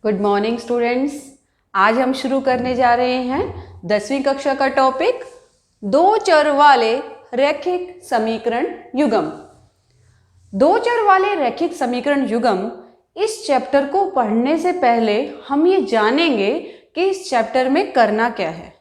Good morning students. आज हम शुरू करने जा रहे हैं 10वीं कक्षा का टॉपिक दो चर वाले रैखिक समीकरण युग्म। दो चर वाले रैखिक समीकरण युग्म, इस चैप्टर को पढ़ने से पहले हम ये जानेंगे कि इस चैप्टर में करना क्या है।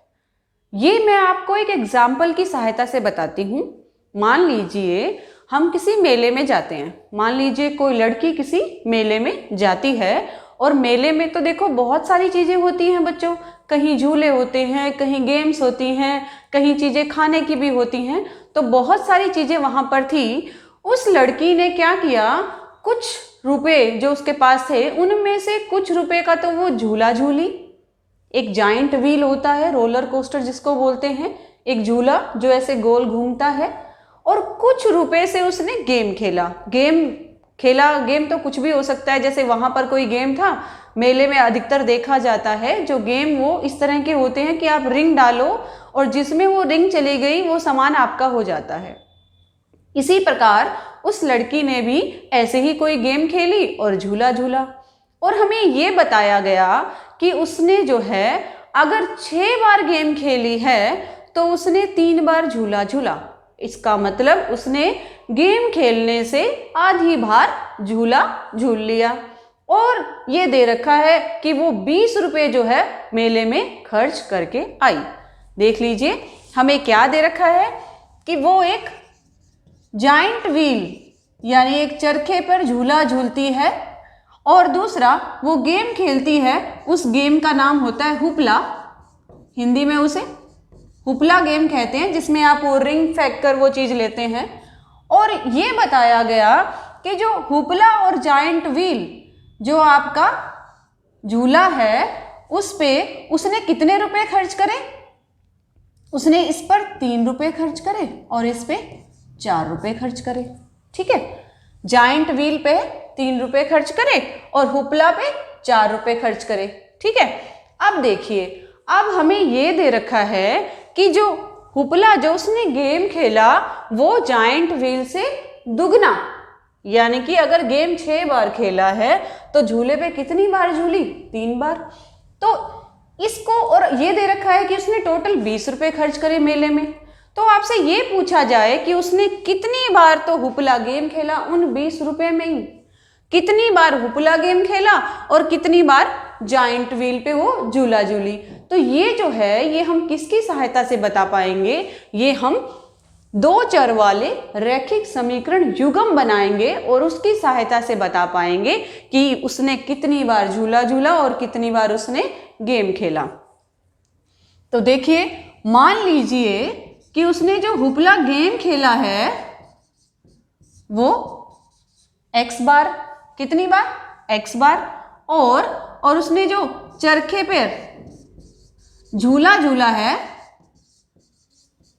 ये मैं आपको एक एग्जाम्पल की सहायता से बताती हूँ। मान लीजिए हम किसी मेले में जाते हैं। मान लीजिए कोई लड़की किसी मेले में जाती है और मेले में तो देखो बहुत सारी चीज़ें होती हैं बच्चों। कहीं झूले होते हैं, कहीं गेम्स होती हैं, कहीं चीज़ें खाने की भी होती हैं। तो बहुत सारी चीज़ें वहाँ पर थी। उस लड़की ने क्या किया, कुछ रुपए जो उसके पास थे उनमें से कुछ रुपए का तो वो झूला झूली। एक जाइंट व्हील होता है, रोलर कोस्टर जिसको बोलते हैं, एक झूला जो ऐसे गोल घूमता है। और कुछ रुपए से उसने गेम खेला। गेम तो कुछ भी हो सकता है। जैसे वहां पर कोई गेम था, मेले में अधिकतर देखा जाता है जो गेम वो इस तरह के होते हैं कि आप रिंग डालो और जिसमें वो रिंग चली गई वो सामान आपका हो जाता है। इसी प्रकार उस लड़की ने भी ऐसे ही कोई गेम खेली और झूला झूला। और हमें ये बताया गया कि उसने जो है अगर 6 बार गेम खेली है तो उसने 3 बार झूला झूला। इसका मतलब उसने गेम खेलने से आधी बार झूला झूल लिया। और ये दे रखा है कि वो 20 रुपये जो है मेले में खर्च करके आई। देख लीजिए हमें क्या दे रखा है कि वो एक जाइंट व्हील यानी एक चरखे पर झूला झूलती है और दूसरा वो गेम खेलती है। उस गेम का नाम होता है हुपला। हिंदी में उसे हुपला गेम कहते हैं, जिसमें आप वो रिंग फेंक कर वो चीज़ लेते हैं। और ये बताया गया कि जो हुपला और जाइंट व्हील जो आपका झूला है उस पे उसने कितने रुपए खर्च करे। उसने इस पर 3 रुपए खर्च करे और इस पे 4 रुपए खर्च करे। ठीक है, जाइंट व्हील पे 3 रुपए खर्च करे और हुपला पे 4 रुपए खर्च करे। ठीक है, अब देखिए, अब हमें ये दे रखा है कि जो हुपला जो उसने गेम खेला वो जाइंट व्हील से दुगना, यानी कि अगर गेम 6 बार खेला है तो झूले पे कितनी बार झूली, 3 बार। तो इसको और ये दे रखा है कि उसने टोटल 20 रुपए खर्च करे मेले में। तो आपसे ये पूछा जाए कि उसने कितनी बार तो हुपला गेम खेला उन 20 रुपए में ही। कितनी बार हुपला गेम खेला और कितनी बार जाइंट व्हील पे वो झूला झूली। तो ये जो है ये हम किसकी सहायता से बता पाएंगे, ये हम दो चर वाले रैखिक समीकरण युग्म बनाएंगे और उसकी सहायता से बता पाएंगे कि उसने कितनी बार झूला झूला और कितनी बार उसने गेम खेला। तो देखिए, मान लीजिए कि उसने जो हुपला गेम खेला है वो x बार, कितनी बार, x बार। और उसने जो चरखे पर झूला झूला है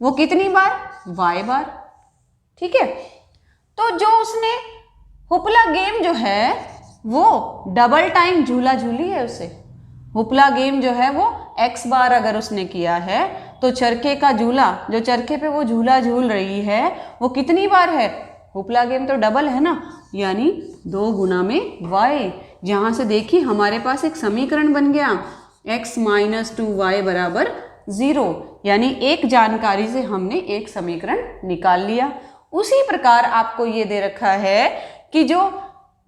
वो कितनी बार, y बार। ठीक है, तो जो उसने हुपला गेम जो है वो डबल टाइम झूला झूली है। उसे हुपला गेम जो है वो x बार अगर उसने किया है तो चरखे का झूला, जो चरखे पे वो झूला झूल रही है वो कितनी बार है, हुपला गेम तो डबल है ना, यानी 2 गुना में y। जहाँ से देखिए हमारे पास एक समीकरण बन गया x - 2y बराबर 0, यानी एक जानकारी से हमने एक समीकरण निकाल लिया। उसी प्रकार आपको ये दे रखा है कि जो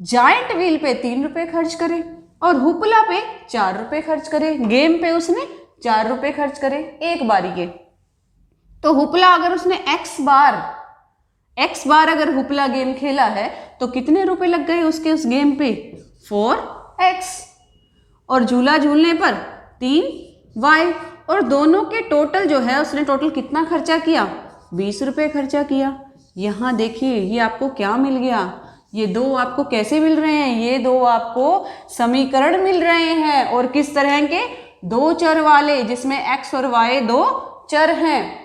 जाइंट व्हील पे 3 रुपए खर्च करे और हुपला पे 4 रुपए खर्च करे, गेम पे उसने 4 रुपए खर्च करे एक बारी के। तो हुपला अगर उसने x बार अगर हुपला गेम खेला है तो कितने रुपए लग गए उसके उस गेम पे, 4x। और झूला झूलने पर 3y। और दोनों के टोटल जो है उसने टोटल कितना खर्चा किया, 20 रुपए खर्चा किया। यहाँ देखिए ये आपको क्या मिल गया, ये 2 आपको कैसे मिल रहे हैं, ये 2 आपको समीकरण मिल रहे हैं। और किस तरह के, दो चर वाले, जिसमें x और y 2 चर हैं।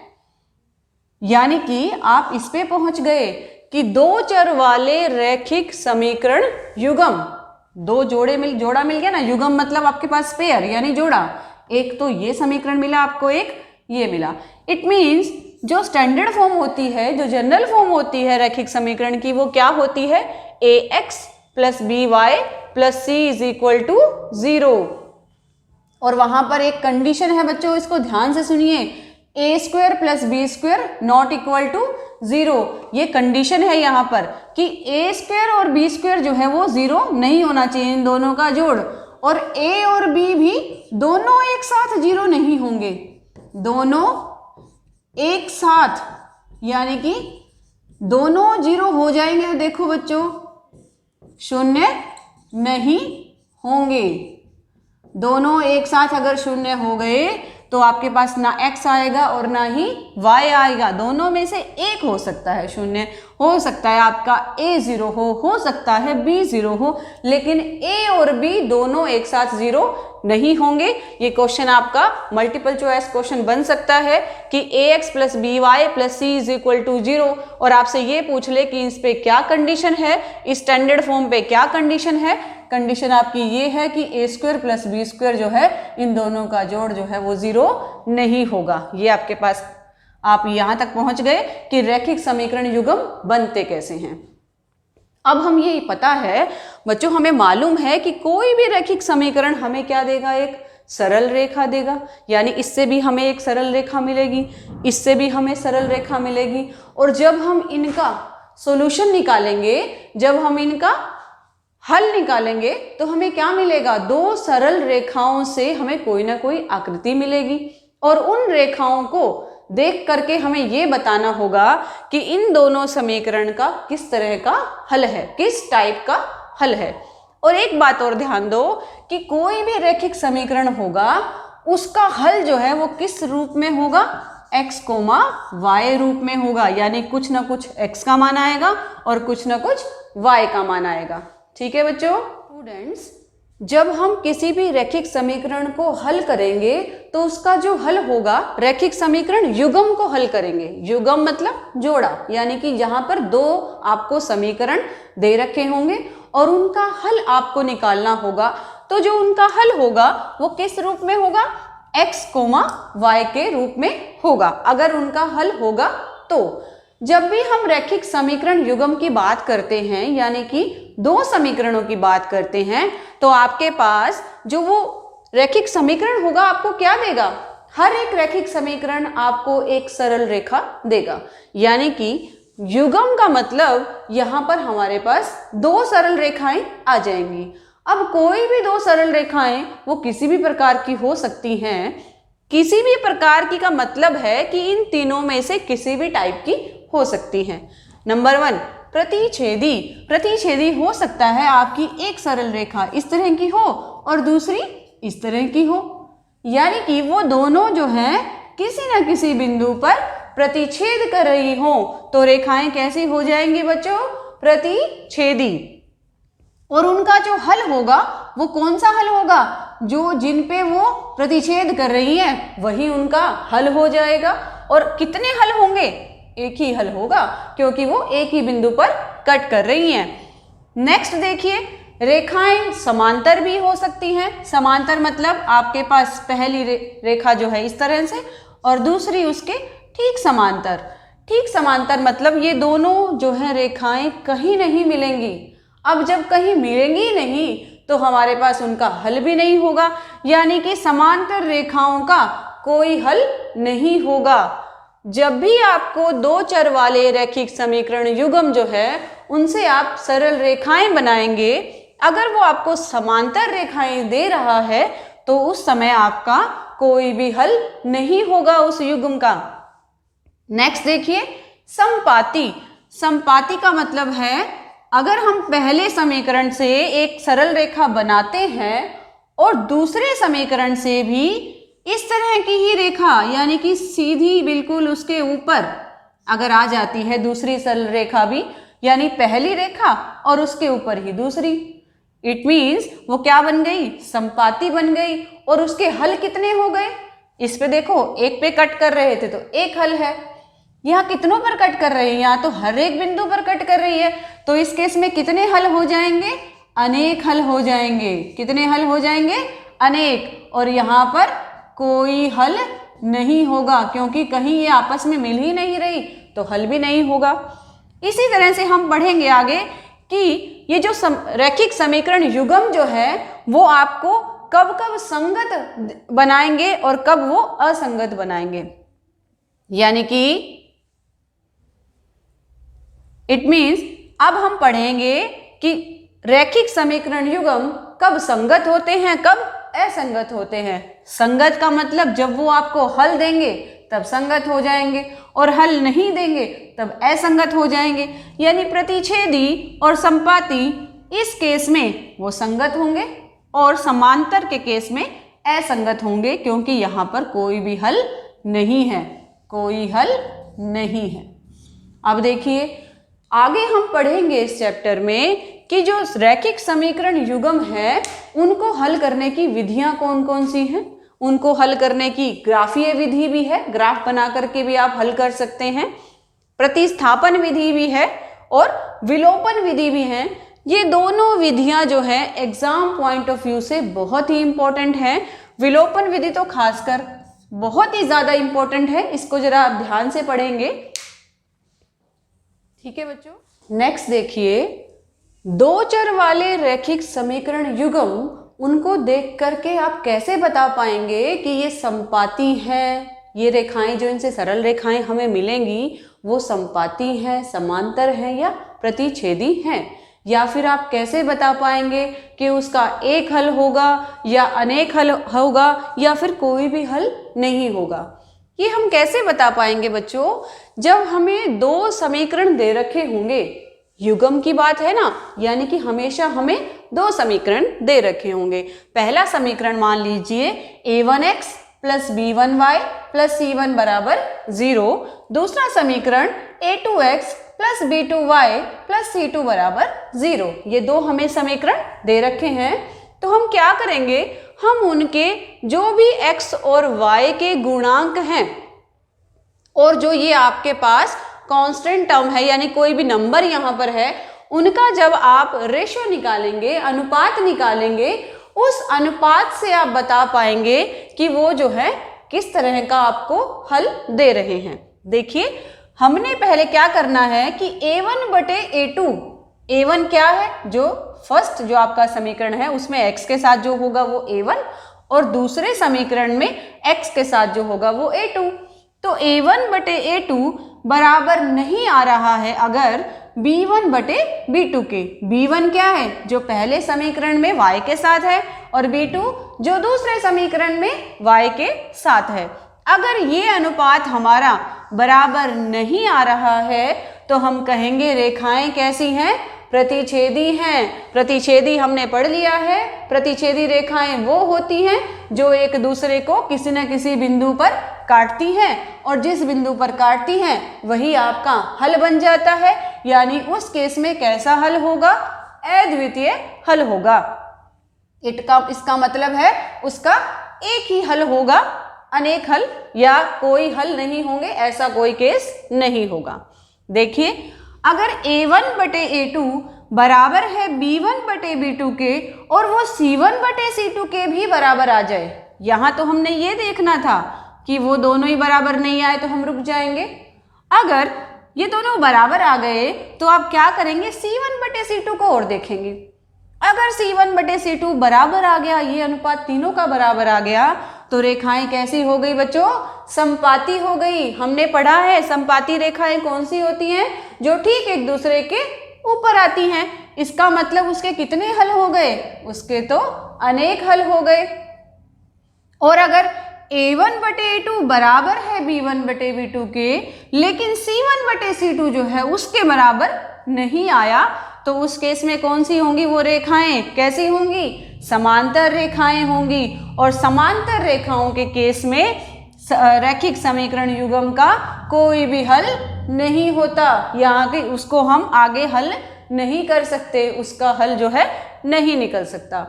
यानी कि आप इस पे पहुंच गए कि दो चर वाले रैखिक समीकरण युग्म, जोड़ा मिल गया ना। युग्म मतलब आपके पास पेयर यानी जोड़ा। एक तो ये समीकरण मिला आपको, एक ये मिला। इट मीन्स जो स्टैंडर्ड फॉर्म होती है, जो जनरल फॉर्म होती है रैखिक समीकरण की, वो क्या होती है, ax plus b y plus c is equal to 0। और वहां पर एक कंडीशन है बच्चों, इसको ध्यान से सुनिए, A square plus B square not equal to 0। ये कंडीशन है यहाँ पर कि ए स्क्वायर और बी स्क्वायर जो है वो 0 नहीं होना चाहिए, इन दोनों का जोड़। और ए और बी भी दोनों एक साथ 0 नहीं होंगे, दोनों एक साथ, यानी कि दोनों 0 हो जाएंगे। देखो बच्चों, शून्य नहीं होंगे। दोनों एक साथ अगर शून्य हो गए तो आपके पास ना x आएगा और ना ही y आएगा, दोनों में से एक हो सकता है शून्य, हो सकता है आपका a 0 हो सकता है b 0 हो, लेकिन a और b दोनों एक साथ 0 नहीं होंगे। ये क्वेश्चन आपका मल्टीपल चॉइस क्वेश्चन बन सकता है कि ax plus b y plus c is equal to 0, और आपसे ये पूछ ले कि इस पे क्या कंडीशन है, स्टैंडर्ड फॉर्म पे क्या कंडीशन है। कंडीशन आपकी ये है कि A square plus B square जो है, इन दोनों का जोड़ जो है वो 0 नहीं होगा। ये आपके पास, आप यहां तक पहुंच गए कि रैखिक समीकरण युग्म बनते कैसे हैं। अब हम ये पता है बच्चों, हमें मालूम है कि कोई भी रैखिक समीकरण हमें क्या देगा, एक सरल रेखा देगा, यानी इससे भी हमें एक सरल रेखा मिलेगी, इससे भी हमें सरल रेखा मिलेगी। और जब हम इनका सॉल्यूशन निकालेंगे, जब हम इनका हल निकालेंगे तो हमें क्या मिलेगा, दो सरल रेखाओं से हमें कोई ना कोई आकृति मिलेगी, और उन रेखाओं को देख करके हमें ये बताना होगा कि इन दोनों समीकरण का किस तरह का हल है, किस टाइप का हल है। और एक बात और ध्यान दो कि कोई भी रैखिक समीकरण होगा, उसका हल जो है वो किस रूप में होगा, x, y रूप में होगा, यानी कुछ ना कुछ x का मान आएगा और कुछ ना कुछ y का मान आएगा। ठीक है बच्चों। स्टूडेंट्स, जब हम किसी भी रैखिक समीकरण को हल करेंगे तो उसका जो हल होगा, रैखिक समीकरण युग्म को हल करेंगे। युग्म मतलब जोड़ा, यानी कि यहाँ पर दो आपको समीकरण दे रखे होंगे और उनका हल आपको निकालना होगा। तो जो उनका हल होगा वो किस रूप में होगा, x, y के रूप में होगा, अगर उनका हल होगा तो। जब भी हम रैखिक समीकरण युग्म की बात करते हैं, यानी कि दो समीकरणों की बात करते हैं, तो आपके पास जो वो रैखिक समीकरण होगा आपको क्या देगा, हर एक रैखिक समीकरण आपको एक सरल रेखा देगा। यानी कि युग्म का मतलब यहाँ पर हमारे पास दो सरल रेखाएं आ जाएंगी। अब कोई भी दो सरल रेखाएं वो किसी भी प्रकार की हो सकती हैं। किसी भी प्रकार की का मतलब है कि इन तीनों में से किसी भी टाइप की हो सकती हैं। नंबर 1, प्रतिच्छेदी। प्रतिच्छेदी हो सकता है आपकी एक सरल रेखा इस तरह की हो और दूसरी इस तरह की हो, यानी कि वो दोनों जो हैं किसी न किसी बिंदु पर प्रतिच्छेद कर रही हो, तो रेखाएं कैसी हो जाएंगी बच्चों, प्रतिच्छेदी। और उनका जो हल होगा वो कौन सा हल होगा, जो जिन पे वो प्रतिच्छेद कर रही हैं वही उनका हल हो जाएगा। और कितने हल होंगे, एक ही हल होगा, क्योंकि वो एक ही बिंदु पर कट कर रही हैं। नेक्स्ट देखिए, रेखाएं समांतर भी हो सकती हैं। समांतर मतलब आपके पास पहली रेखा जो है इस तरह से और दूसरी उसके ठीक समांतर। ठीक समांतर मतलब ये दोनों जो है रेखाएं कहीं नहीं मिलेंगी। अब जब कहीं मिलेंगी नहीं तो हमारे पास उनका हल भी नहीं होगा, यानी कि समांतर रेखाओं का कोई हल नहीं होगा। जब भी आपको दो चर वाले रैखिक समीकरण युग्म जो है उनसे आप सरल रेखाएं बनाएंगे, अगर वो आपको समांतर रेखाएं दे रहा है तो उस समय आपका कोई भी हल नहीं होगा उस युग्म का। नेक्स्ट देखिए, समपाती। समपाती का मतलब है अगर हम पहले समीकरण से एक सरल रेखा बनाते हैं और दूसरे समीकरण से भी इस तरह की ही रेखा, यानी कि सीधी बिल्कुल उसके ऊपर अगर आ जाती है दूसरी सरल रेखा भी, यानी पहली रेखा और उसके ऊपर ही दूसरी, इट मीन्स वो क्या बन गई, समपाती बन गई। और उसके हल कितने हो गए, इस पे देखो, एक पे कट कर रहे थे तो एक हल है, यहाँ कितनों पर कट कर रही है, यहाँ तो हर एक बिंदु पर कट कर रही है, तो इस केस में कितने हल हो जाएंगे, अनेक हल हो जाएंगे। कितने हल हो जाएंगे, अनेक। और यहाँ पर कोई हल नहीं होगा, क्योंकि कहीं ये आपस में मिल ही नहीं रही तो हल भी नहीं होगा। इसी तरह से हम बढ़ेंगे आगे कि ये जो रैखिक समीकरण युग्म जो है वो आपको कब कब संगत बनाएंगे और कब वो असंगत बनाएंगे। यानी कि इट मीन्स अब हम पढ़ेंगे कि रैखिक समीकरण युग्म कब संगत होते हैं, कब असंगत होते हैं। संगत का मतलब जब वो आपको हल देंगे तब संगत हो जाएंगे और हल नहीं देंगे तब असंगत हो जाएंगे। यानी प्रतिच्छेदी और संपाती इस केस में वो संगत होंगे और समांतर के केस में असंगत होंगे, क्योंकि यहाँ पर कोई भी हल नहीं है, कोई हल नहीं है। अब देखिए आगे हम पढ़ेंगे इस चैप्टर में कि जो रैखिक समीकरण युग्म है उनको हल करने की विधियां कौन कौन सी हैं। उनको हल करने की ग्राफीय विधि भी है, ग्राफ बना करके भी आप हल कर सकते हैं, प्रतिस्थापन विधि भी है और विलोपन विधि भी है। ये दोनों विधियां जो है एग्जाम पॉइंट ऑफ व्यू से बहुत ही इंपॉर्टेंट है। विलोपन विधि तो खासकर बहुत ही ज्यादा इंपॉर्टेंट है, इसको जरा आप ध्यान से पढ़ेंगे। ठीक है बच्चों, नेक्स्ट देखिए, दो चर वाले रैखिक समीकरण युग्म उनको देख करके आप कैसे बता पाएंगे कि ये संपाती है। ये रेखाएं जो इनसे सरल रेखाएं हमें मिलेंगी वो संपाती हैं, समांतर हैं या प्रतिच्छेदी हैं। या फिर आप कैसे बता पाएंगे कि उसका एक हल होगा या अनेक हल होगा या फिर कोई भी हल नहीं होगा। ये हम कैसे बता पाएंगे बच्चों, जब हमें दो समीकरण दे रखे होंगे। युग्म की बात है ना, यानी कि हमेशा हमें दो समीकरण दे रखे होंगे। पहला समीकरण मान लीजिए a1x plus b1y plus c1 बराबर 0। दूसरा समीकरण a2x plus b2y plus c2 बराबर 0। ये दो हमें समीकरण दे रखे हैं। तो हम क्या करेंगे, हम उनके जो भी x और y के गुणांक हैं और जो ये आपके पास कांस्टेंट टर्म है यानी कोई भी नंबर यहाँ पर है, उनका जब आप रेशो निकालेंगे, अनुपात निकालेंगे, उस अनुपात से आप बता पाएंगे कि वो जो है किस तरह का आपको हल दे रहे हैं। देखिए हमने पहले क्या करना है कि a1 बटे a2, a1 क्या है, जो फर्स्ट जो आपका समीकरण है उसमें x के साथ जो होगा वो a1 और दूसरे समीकरण में x के साथ जो होगा वो a2। तो a1 बटे a2 बराबर नहीं आ रहा है अगर b1 बटे b2 के। b1 क्या है, जो पहले समीकरण में y के साथ है और b2 जो दूसरे समीकरण में y के साथ है। अगर ये अनुपात हमारा बराबर नहीं आ रहा है तो हम कहेंगे रेखाएं कैसी हैं, प्रतिच्छेदी हैं। प्रतिच्छेदी हमने पढ़ लिया है, प्रतिच्छेदी रेखाएं वो होती हैं जो एक दूसरे को किसी न किसी बिंदु पर काटती हैं और जिस बिंदु पर काटती हैं वही आपका हल बन जाता है। यानी उस केस में कैसा हल होगा, अद्वितीय हल होगा। इसका मतलब है उसका एक ही हल होगा, अनेक हल या कोई हल नहीं होंगे, ऐसा कोई केस नहीं होगा। देखिए अगर a1 बटे a2 बराबर है b1 बटे b2 के और वो c1 बटे c2 के भी बराबर आ जाए, यहाँ तो हमने ये देखना था कि वो दोनों ही बराबर नहीं आए तो हम रुक जाएंगे। अगर ये दोनों बराबर आ गए तो आप क्या करेंगे, c1 बटे c2 को और देखेंगे। अगर c1 बटे c2 बराबर आ गया, ये अनुपात तीनों का बराबर आ गया, तो रेखाएं कैसी हो गई बच्चों, संपाती हो गई। हमने पढ़ा है संपाती रेखाएं कौन सी होती हैं, जो ठीक एक दूसरे के ऊपर आती हैं। इसका मतलब उसके कितने हल हो गए, उसके तो अनेक हल हो गए। और अगर a1 बटे a2 बराबर है b1 बटे b2 के, लेकिन c1 बटे c2 जो है उसके बराबर नहीं आया, तो उस केस में कौन सी होंगी वो रेखाएं, कैसी होंगी, समांतर रेखाएं होंगी। और समांतर रेखाओं के केस में रैखिक समीकरण युग्म का कोई भी हल नहीं होता, यहाँ के उसको हम आगे हल नहीं कर सकते, उसका हल जो है नहीं निकल सकता।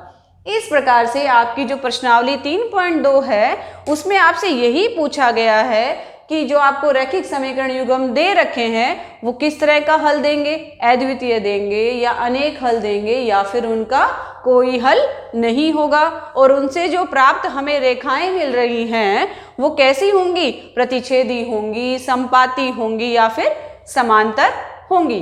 इस प्रकार से आपकी जो प्रश्नावली 3.2 है उसमें आपसे यही पूछा गया है कि जो आपको रैखिक समीकरण युग्म दे रखे हैं वो किस तरह का हल देंगे, अद्वितीय देंगे या अनेक हल देंगे या फिर उनका कोई हल नहीं होगा। और उनसे जो प्राप्त हमें रेखाएं मिल रही हैं वो कैसी होंगी, प्रतिच्छेदी होंगी, संपाती होंगी या फिर समांतर होंगी।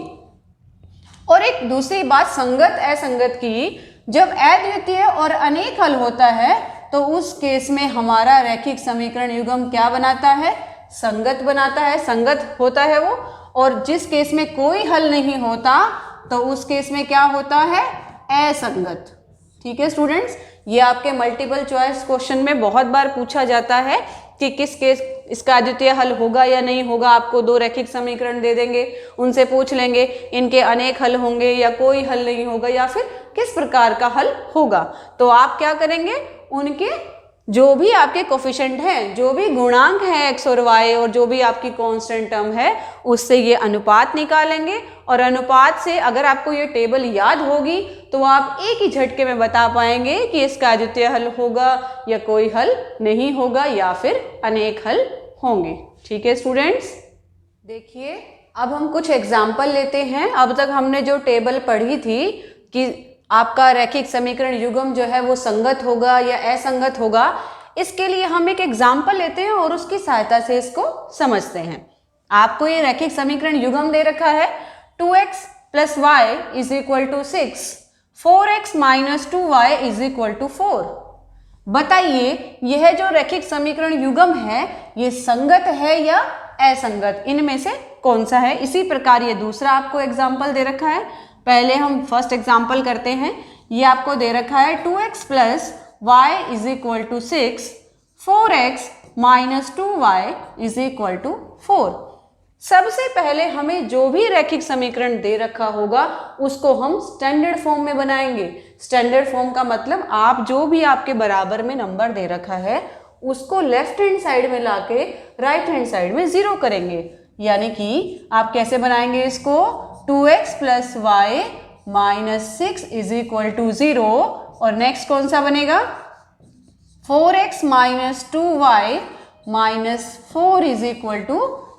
और एक दूसरी बात संगत असंगत की, जब अद्वितीय और अनेक हल होता है तो उस केस में हमारा रैखिक समीकरण युग्म क्या बनाता है? संगत बनाता है, संगत होता है वो। और जिस केस में कोई हल नहीं होता तो उस केस में क्या होता है? असंगत। ठीक है स्टूडेंट्स, ये आपके मल्टीपल चॉइस क्वेश्चन में बहुत बार पूछा जाता है कि किस केस इसका अद्वितीय हल होगा या नहीं होगा। आपको दो रैखिक समीकरण दे देंगे, उनसे पूछ लेंगे इनके अनेक हल होंगे या कोई हल नहीं होगा या फिर किस प्रकार का हल होगा। तो आप क्या करेंगे, उनके जो भी आपके कोफिशिएंट हैं, जो भी गुणांक हैं x और y, और जो भी आपकी कांस्टेंट टर्म है, उससे ये अनुपात निकालेंगे। और अनुपात से अगर आपको ये टेबल याद होगी तो आप एक ही झटके में बता पाएंगे कि इसका अद्वितीय हल होगा या कोई हल नहीं होगा या फिर अनेक हल होंगे। ठीक है स्टूडेंट्स, देखिए अब हम कुछ एग्जाम्पल लेते हैं। अब तक हमने जो टेबल पढ़ी थी कि आपका रैखिक समीकरण युग्म जो है वो संगत होगा या असंगत होगा, इसके लिए हम एक एग्जाम्पल लेते हैं और उसकी सहायता से इसको समझते हैं। आपको ये रैखिक समीकरण युग्म दे रखा है 2x + y = 6, 4x - 2y = 4। बताइए यह जो रैखिक समीकरण युग्म है ये संगत है या असंगत, इनमें से कौन सा है? इसी प्रकार ये दूसरा आपको एग्जाम्पल दे रखा है। पहले हम फर्स्ट एग्जाम्पल करते हैं। ये आपको दे रखा है 2x + y = 6, 4x - 2y = 4। सबसे पहले हमें जो भी रैखिक समीकरण दे रखा होगा उसको हम स्टैंडर्ड फॉर्म में बनाएंगे। स्टैंडर्ड फॉर्म का मतलब आप जो भी आपके बराबर में नंबर दे रखा है उसको लेफ्ट हैंड साइड में लाके राइट हैंड साइड में 0 करेंगे। यानी कि आप कैसे बनाएंगे इसको, 2x + y - 6 = 0, और नेक्स्ट कौन सा बनेगा, 4x - 2y - 4 =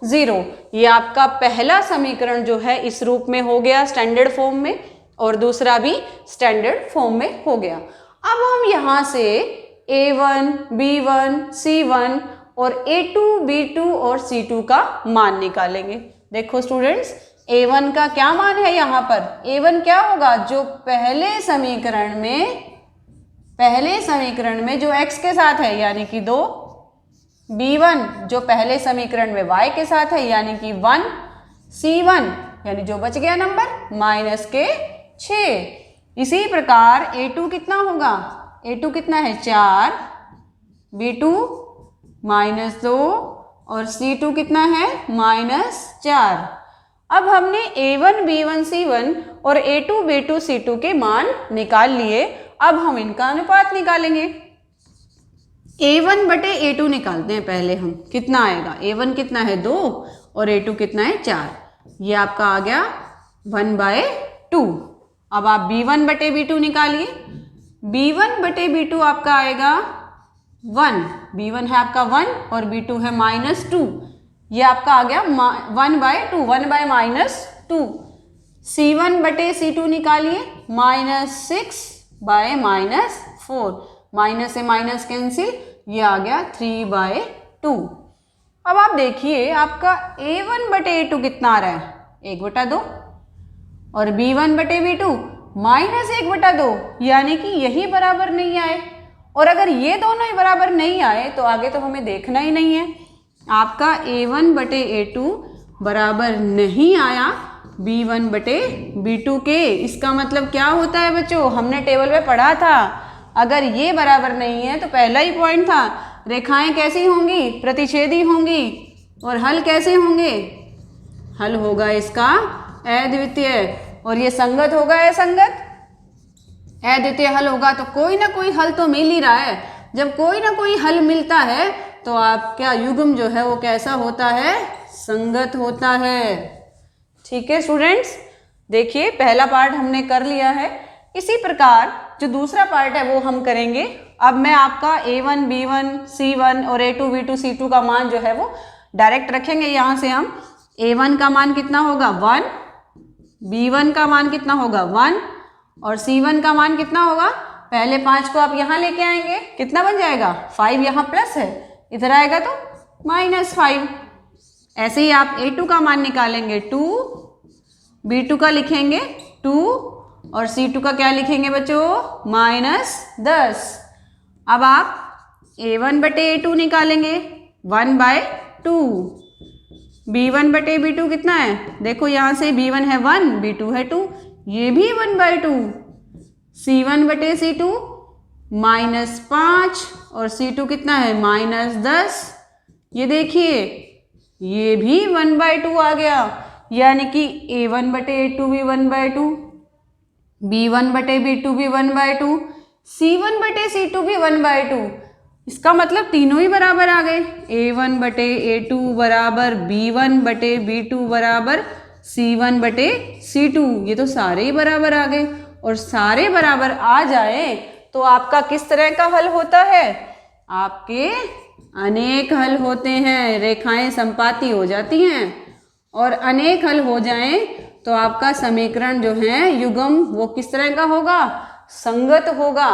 0। ये आपका पहला समीकरण जो है इस रूप में हो गया स्टैंडर्ड फॉर्म में, और दूसरा भी स्टैंडर्ड फॉर्म में हो गया। अब हम यहाँ से a1, b1, c1 और a2, b2 और c2 का मान निकालेंगे। देखो स्टूडेंट्स, a1 का क्या मान है यहाँ पर? a1 क्या होगा, जो पहले समीकरण में जो x के साथ है यानी कि 2, b1 जो पहले समीकरण में y के साथ है यानी कि 1, c1 यानी जो बच गया नंबर -6। इसी प्रकार a2 कितना होगा, a2 कितना है 4, b2 -2 और c2 कितना है -4। अब हमने a1, b1, c1 और a2, b2, c2 के मान निकाल लिए। अब हम इनका अनुपात निकालेंगे। a1 बटे a2 निकालते हैं पहले हम, कितना आएगा, a1 कितना है 2 और a2 कितना है 4। ये आपका आ गया 1/2। अब आप b1 बटे b2 निकालिए। b1 बटे b2 आपका आएगा 1, b1 है आपका 1 और b2 है -2। ये आपका आ गया 1/2, 1/-2। c1 बटे c2 निकालिए, -6/-4, माइनस से माइनस कैंसिल, ये आ गया 3/2। अब आप देखिए आपका a1 बटे a2 कितना आ रहा है, 1/2, और b1 बटे b2 -1/2, यानी कि यही बराबर नहीं आए। और अगर ये दोनों ही बराबर नहीं आए तो आगे तो हमें देखना ही नहीं है। आपका a1 बटे a2 बराबर नहीं आया b1 बटे b2 के। इसका मतलब क्या होता है बच्चों, हमने टेबल में पढ़ा था, अगर ये बराबर नहीं है तो पहला ही पॉइंट था, रेखाएं कैसी होंगी, प्रतिच्छेदी होंगी, और हल कैसे होंगे, हल होगा इसका अद्वितीय। और ये संगत होगा असंगत, अद्वितीय हल होगा तो कोई ना कोई हल तो मिल ही रहा है। जब कोई ना कोई हल मिलता है तो आपका युग्म जो है वो कैसा होता है, संगत होता है। ठीक है स्टूडेंट्स, देखिए पहला पार्ट हमने कर लिया है। इसी प्रकार जो दूसरा पार्ट है वो हम करेंगे। अब मैं आपका a1, b1, c1 और a2, b2, c2 का मान जो है वो डायरेक्ट रखेंगे। यहाँ से हम a1 का मान कितना होगा 1, b1 का मान कितना होगा 1 और c1 का मान कितना होगा, पहले 5 को आप यहाँ लेके आएंगे, कितना बन जाएगा 5, यहाँ प्लस है, इधर आएगा तो -5। ऐसे ही आप a2 का मान निकालेंगे 2, b2 का लिखेंगे 2 और C2 का क्या लिखेंगे बच्चों, -10। अब आप A1 बटे A2 निकालेंगे 1/2। B1 बटे B2 कितना है, देखो यहाँ से B1 है 1, B2 है 2, ये भी 1/2। C1 बटे C2 -5 और C2 कितना है -10। ये देखिए ये भी 1/2 आ गया, यानी कि A1 बटे A2 भी 1/2, B1 बटे B2 भी 1/2, C1 बटे C2 भी 1/2। इसका मतलब तीनों ही बराबर आ गए। A1 बटे A2 बराबर B1 बटे B2 बराबर C1 बटे C2, ये तो सारे ही बराबर आ गए। और सारे बराबर आ जाए तो आपका किस तरह का हल होता है, आपके अनेक हल होते हैं, रेखाएं संपाती हो जाती हैं। और अनेक हल हो जाएं तो आपका समीकरण जो है युग्म वो किस तरह का होगा, संगत होगा।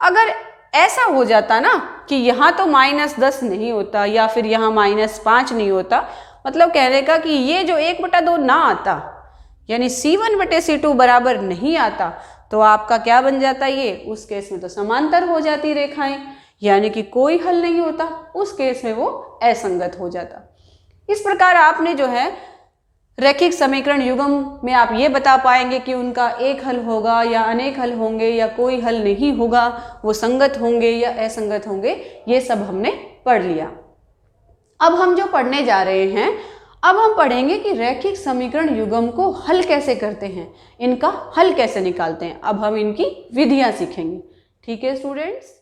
अगर ऐसा हो जाता ना कि यहाँ तो -10 नहीं होता या फिर यहाँ -5 नहीं होता, मतलब कहने का कि ये जो 1/2 ना आता, यानी C1 बटे C2 बराबर नहीं आता, तो आपका क्या बन जाता ये, उस केस में तो समांतर हो जाती रेखाएं, यानी कि कोई हल नहीं होता, उस केस में वो असंगत हो जाता। इस प्रकार आपने जो है रैखिक समीकरण युग्म में आप ये बता पाएंगे कि उनका एक हल होगा या अनेक हल होंगे या कोई हल नहीं होगा, वो संगत होंगे या असंगत होंगे, ये सब हमने पढ़ लिया। अब हम जो पढ़ने जा रहे हैं, अब हम पढ़ेंगे कि रैखिक समीकरण युग्म को हल कैसे करते हैं, इनका हल कैसे निकालते हैं। अब हम इनकी विधियां सीखेंगे। ठीक है स्टूडेंट्स।